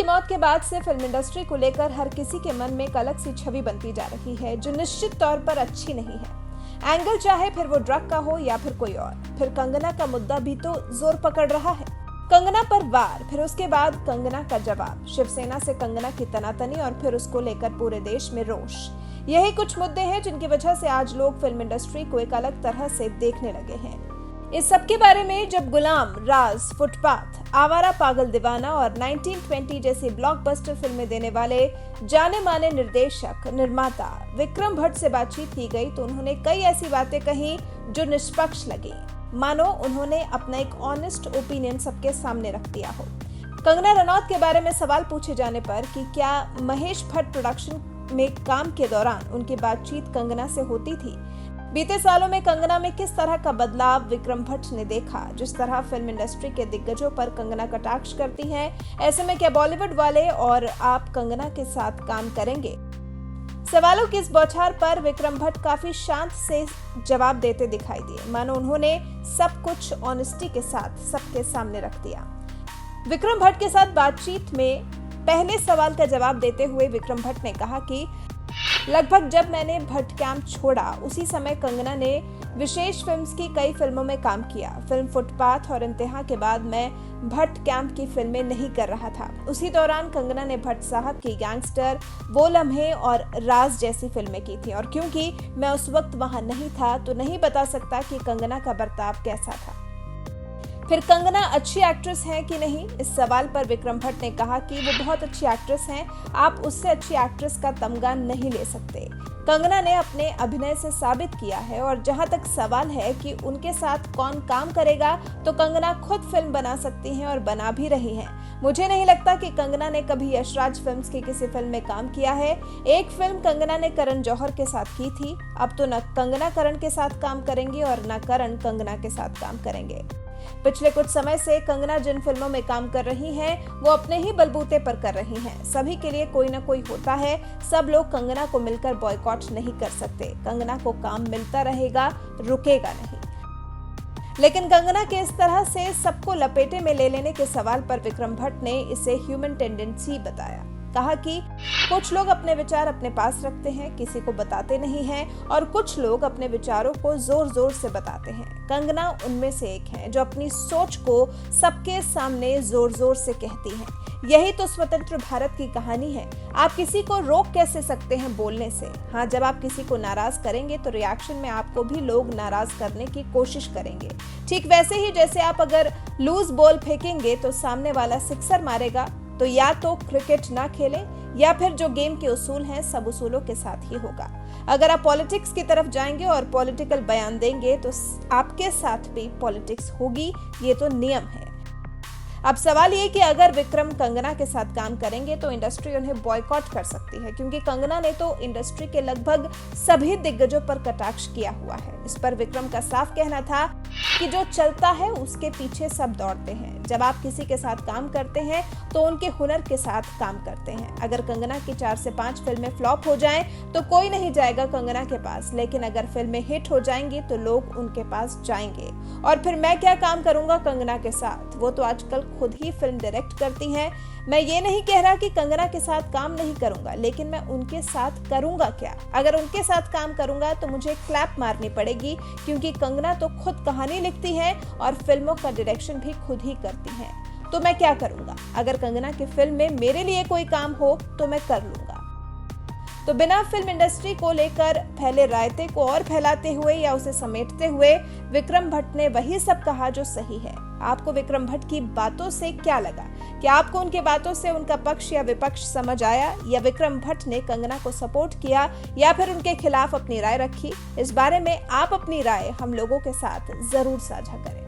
की मौत के बाद से फिल्म इंडस्ट्री को लेकर हर किसी के मन में एक अलग सी छवि बनती जा रही है, जो निश्चित तौर पर अच्छी नहीं है। एंगल चाहे फिर वो ड्रग का हो या फिर कोई और। फिर कंगना का मुद्दा भी तो जोर पकड़ रहा है। कंगना पर वार, फिर उसके बाद कंगना का जवाब, शिवसेना से कंगना की तनातनी और फिर उसको लेकर पूरे देश में रोष। यही कुछ मुद्दे हैं जिनकी वजह से आज लोग फिल्म इंडस्ट्री को एक अलग तरह से देखने लगे हैं। इस सब के बारे में जब गुलाम, राज, फुटपाथ, आवारा पागल दीवाना और 1920 जैसी ब्लॉकबस्टर फिल्में देने वाले जाने माने निर्देशक, निर्माता विक्रम भट्ट से बातचीत की गई तो उन्होंने कई ऐसी बातें कही जो निष्पक्ष लगी, मानो उन्होंने अपना एक ऑनेस्ट ओपिनियन सबके सामने रख दिया हो। कंगना रनौत के बारे में सवाल पूछे जाने पर कि क्या महेश भट्ट प्रोडक्शन में काम के दौरान उनकी बातचीत कंगना से होती थी, बीते सालों में कंगना में किस तरह का बदलाव विक्रम भट्ट ने देखा, जिस तरह फिल्म इंडस्ट्री के दिग्गजों पर कंगना कटाक्ष करती हैं, ऐसे में क्या बॉलीवुड वाले और आप कंगना के साथ काम करेंगे? सवालों की इस बौछार पर विक्रम भट्ट काफी शांत से जवाब देते दिखाई दिए, मानो उन्होंने सब कुछ ऑनेस्टी के साथ सबके सामने रख दिया। विक्रम भट्ट के साथ बातचीत में पहले सवाल का जवाब देते हुए विक्रम भट्ट ने कहा कि लगभग जब मैंने भट्ट कैंप छोड़ा उसी समय कंगना ने विशेष फिल्म्स की कई फिल्मों में काम किया। फिल्म फुटपाथ और इंतहा के बाद मैं भट्ट कैंप की फिल्में नहीं कर रहा था। उसी दौरान कंगना ने भट्ट साहब की गैंगस्टर, वो लम्हे और राज जैसी फिल्में की थी और क्योंकि मैं उस वक्त वहां नहीं था तो नहीं बता सकता कि कंगना का बर्ताव कैसा था। फिर कंगना अच्छी एक्ट्रेस हैं कि नहीं, इस सवाल पर विक्रम भट्ट ने कहा कि वो बहुत अच्छी एक्ट्रेस हैं, आप उससे अच्छी एक्ट्रेस का तमगा नहीं ले सकते। कंगना ने अपने अभिनय से साबित किया है और जहां तक सवाल है कि उनके साथ कौन काम करेगा, तो कंगना खुद फिल्म बना सकती हैं और बना भी रही हैं। मुझे नहीं लगता कि कंगना ने कभी यशराज फिल्म्स की किसी फिल्म में काम किया है। एक फिल्म कंगना ने करण जौहर के साथ की थी, अब तो न कंगना करण के साथ काम करेंगे और न करण कंगना के साथ काम करेंगे। पिछले कुछ समय से कंगना जिन फिल्मों में काम कर रही हैं, वो अपने ही बलबूते पर कर रही हैं। सभी के लिए कोई ना कोई होता है, सब लोग कंगना को मिलकर बॉयकॉट नहीं कर सकते। कंगना को काम मिलता रहेगा, रुकेगा नहीं। लेकिन कंगना के इस तरह से सबको लपेटे में ले लेने के सवाल पर विक्रम भट्ट ने इसे ह्यूमन टेंडेंसी बताया। कहा कि कुछ लोग अपने विचार अपने पास रखते हैं, किसी को बताते नहीं हैं और कुछ लोग अपने विचारों को जोर जोर से बताते हैं। कंगना उनमें से एक है जो अपनी सोच को सबके सामने जोर जोर से कहती हैं। यही तो स्वतंत्र भारत की कहानी है। आप किसी को रोक कैसे सकते हैं बोलने से? हाँ, जब आप किसी को नाराज करेंगे तो रिएक्शन में आपको भी लोग नाराज करने की कोशिश करेंगे। ठीक वैसे ही जैसे आप अगर लूज बॉल फेंकेंगे तो सामने वाला सिक्सर मारेगा, तो या तो क्रिकेट ना खेलें या फिर जो गेम के उसूल हैं सब उसूलों के साथ ही होगा। अगर आप पॉलिटिक्स की तरफ जाएंगे और पॉलिटिकल बयान देंगे तो आपके साथ भी पॉलिटिक्स होगी, ये तो नियम है। अब सवाल ये कि अगर विक्रम कंगना के साथ काम करेंगे तो इंडस्ट्री उन्हें बॉयकॉट कर सकती है, क्योंकि कंगना ने तो इंडस्ट्री के लगभग सभी दिग्गजों पर कटाक्ष किया हुआ है। इस पर विक्रम का साफ कहना था कि जो चलता है उसके पीछे सब दौड़ते हैं। जब आप किसी के साथ काम करते हैं तो उनके हुनर के साथ काम करते हैं। अगर कंगना की 4 से 5 फिल्में फ्लॉप हो जाएं तो कोई नहीं जाएगा कंगना के पास, लेकिन अगर फिल्में हिट हो जाएंगी तो लोग उनके पास जाएंगे। और फिर मैं क्या काम करूंगा कंगना के साथ? वो तो आजकल खुद ही फिल्म डायरेक्ट करती हैं। मैं ये नहीं कह रहा कि कंगना के साथ काम नहीं करूंगा, लेकिन मैं उनके साथ करूंगा क्या? अगर उनके साथ काम करूंगा तो मुझे क्लैप मारनी पड़ेगी, क्योंकि कंगना तो खुद कहानी लिखती है और फिल्मों का डायरेक्शन भी खुद ही करती हैं। तो मैं क्या करूंगा? अगर कंगना की फिल्म में मेरे लिए कोई काम हो तो मैं कर लूंगा। तो बिना फिल्म इंडस्ट्री को लेकर फैले रायते को और फैलाते हुए या उसे समेटते हुए विक्रम भट्ट ने वही सब कहा जो सही है। आपको विक्रम भट्ट की बातों से क्या लगा? क्या आपको उनकी बातों से उनका पक्ष या विपक्ष समझ आया, या विक्रम भट्ट ने कंगना को सपोर्ट किया या फिर उनके खिलाफ अपनी राय रखी? इस बारे में आप अपनी राय हम लोगों के साथ जरूर साझा करें।